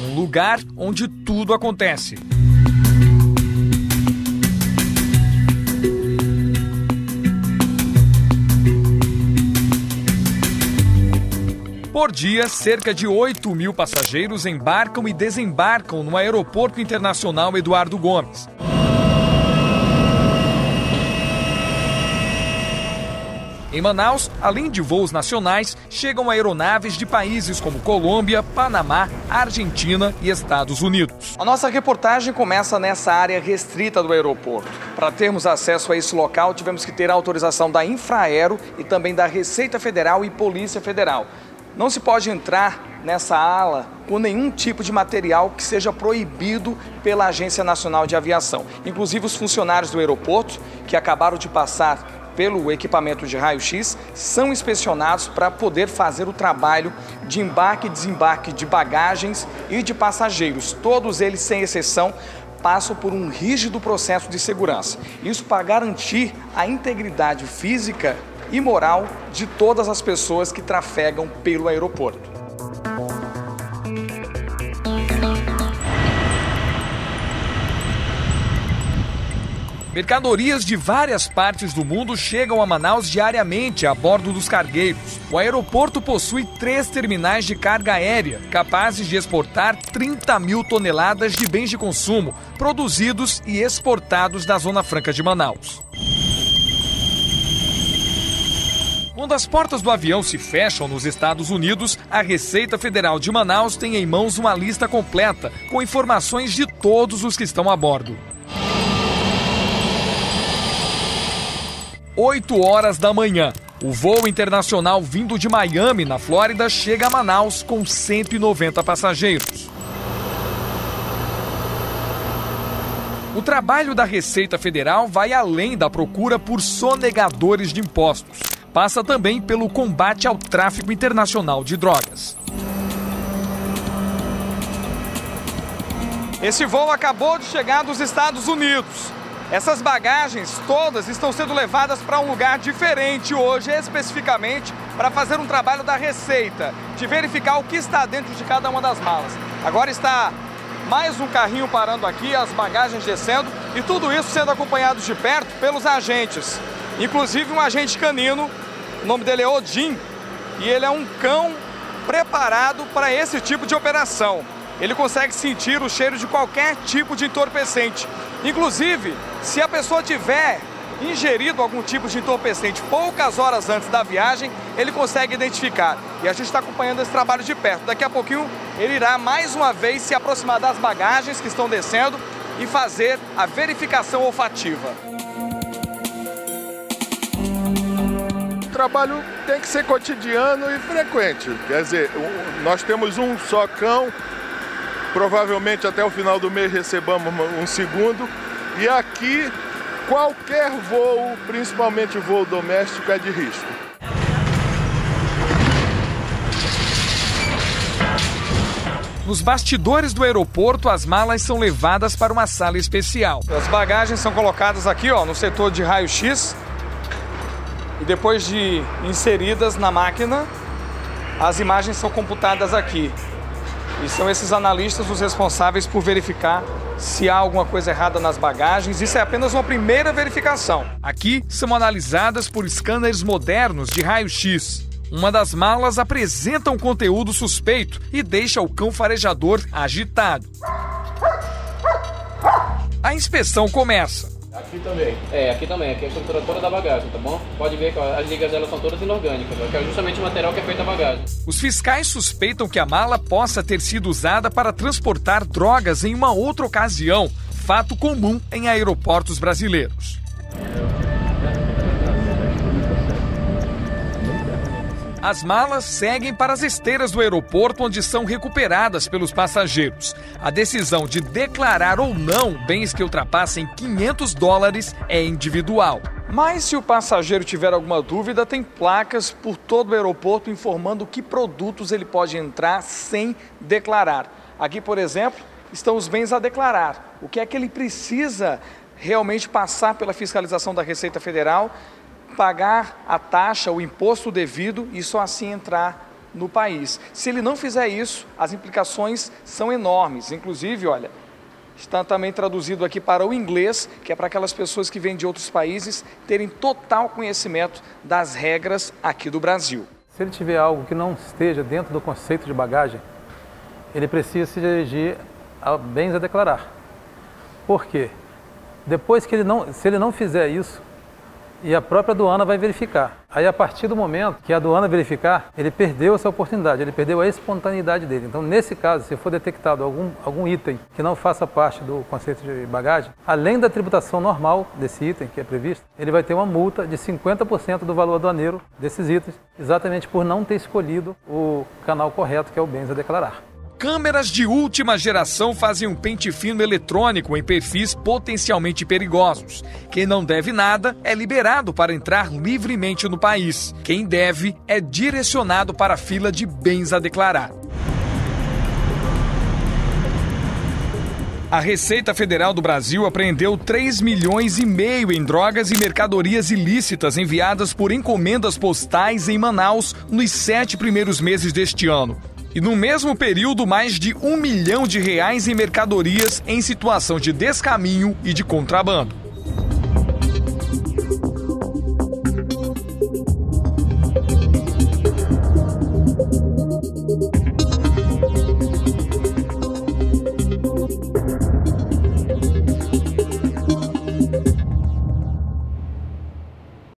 um lugar onde tudo acontece. Por dia, cerca de 8.000 passageiros embarcam e desembarcam no Aeroporto Internacional Eduardo Gomes. Em Manaus, além de voos nacionais, chegam aeronaves de países como Colômbia, Panamá, Argentina e Estados Unidos. A nossa reportagem começa nessa área restrita do aeroporto. Para termos acesso a esse local, tivemos que ter a autorização da Infraero e também da Receita Federal e Polícia Federal. Não se pode entrar nessa ala com nenhum tipo de material que seja proibido pela Agência Nacional de Aviação. Inclusive os funcionários do aeroporto, que acabaram de passar pelo equipamento de raio-x, são inspecionados para poder fazer o trabalho de embarque e desembarque de bagagens e de passageiros. Todos eles, sem exceção, passam por um rígido processo de segurança. Isso para garantir a integridade física e moral de todas as pessoas que trafegam pelo aeroporto. Mercadorias de várias partes do mundo chegam a Manaus diariamente a bordo dos cargueiros. O aeroporto possui 3 terminais de carga aérea, capazes de exportar 30.000 toneladas de bens de consumo, produzidos e exportados da Zona Franca de Manaus. Quando as portas do avião se fecham nos Estados Unidos, a Receita Federal de Manaus tem em mãos uma lista completa com informações de todos os que estão a bordo. 8h da manhã. O voo internacional vindo de Miami, na Flórida, chega a Manaus com 190 passageiros. O trabalho da Receita Federal vai além da procura por sonegadores de impostos. Passa também pelo combate ao tráfico internacional de drogas. Esse voo acabou de chegar dos Estados Unidos. Essas bagagens todas estão sendo levadas para um lugar diferente hoje, especificamente para fazer um trabalho da Receita, de verificar o que está dentro de cada uma das malas. Agora está mais um carrinho parando aqui, as bagagens descendo e tudo isso sendo acompanhado de perto pelos agentes. Inclusive um agente canino, o nome dele é Odin, e ele é um cão preparado para esse tipo de operação. Ele consegue sentir o cheiro de qualquer tipo de entorpecente. Inclusive, se a pessoa tiver ingerido algum tipo de entorpecente poucas horas antes da viagem, ele consegue identificar. E a gente está acompanhando esse trabalho de perto. Daqui a pouquinho ele irá mais uma vez se aproximar das bagagens que estão descendo e fazer a verificação olfativa. O trabalho tem que ser cotidiano e frequente. Quer dizer, nós temos um só cão, provavelmente até o final do mês recebamos um segundo. E aqui, qualquer voo, principalmente voo doméstico, é de risco. Nos bastidores do aeroporto, as malas são levadas para uma sala especial. As bagagens são colocadas aqui, no setor de raio-x. E depois de inseridas na máquina, as imagens são computadas aqui. E são esses analistas os responsáveis por verificar se há alguma coisa errada nas bagagens. Isso é apenas uma primeira verificação. Aqui são analisadas por scanners modernos de raio-x. Uma das malas apresenta um conteúdo suspeito e deixa o cão farejador agitado. A inspeção começa. Aqui também. Aqui também. Aqui é a estrutura toda da bagagem, tá bom? Pode ver que as ligas delas são todas inorgânicas, que é justamente o material que é feito a bagagem. Os fiscais suspeitam que a mala possa ter sido usada para transportar drogas em uma outra ocasião, fato comum em aeroportos brasileiros. As malas seguem para as esteiras do aeroporto, onde são recuperadas pelos passageiros. A decisão de declarar ou não bens que ultrapassem $500 é individual. Mas se o passageiro tiver alguma dúvida, tem placas por todo o aeroporto informando que produtos ele pode entrar sem declarar. Aqui, por exemplo, estão os bens a declarar. O que é que ele precisa realmente passar pela fiscalização da Receita Federal, pagar a taxa, o imposto devido e só assim entrar no país. Se ele não fizer isso, as implicações são enormes. Inclusive, olha, está também traduzido aqui para o inglês, que é para aquelas pessoas que vêm de outros países terem total conhecimento das regras aqui do Brasil. Se ele tiver algo que não esteja dentro do conceito de bagagem, ele precisa se dirigir a bens a declarar. Por quê? Depois que se ele não fizer isso, e a própria aduana vai verificar. Aí, a partir do momento que a aduana verificar, ele perdeu essa oportunidade, ele perdeu a espontaneidade dele. Então, nesse caso, se for detectado algum item que não faça parte do conceito de bagagem, além da tributação normal desse item que é previsto, ele vai ter uma multa de 50% do valor aduaneiro desses itens, exatamente por não ter escolhido o canal correto, que é o bens a declarar. Câmeras de última geração fazem um pente fino eletrônico em perfis potencialmente perigosos. Quem não deve nada é liberado para entrar livremente no país. Quem deve é direcionado para a fila de bens a declarar. A Receita Federal do Brasil apreendeu 3,5 milhões em drogas e mercadorias ilícitas enviadas por encomendas postais em Manaus nos 7 primeiros meses deste ano. E no mesmo período, mais de R$1 milhão em mercadorias em situação de descaminho e de contrabando.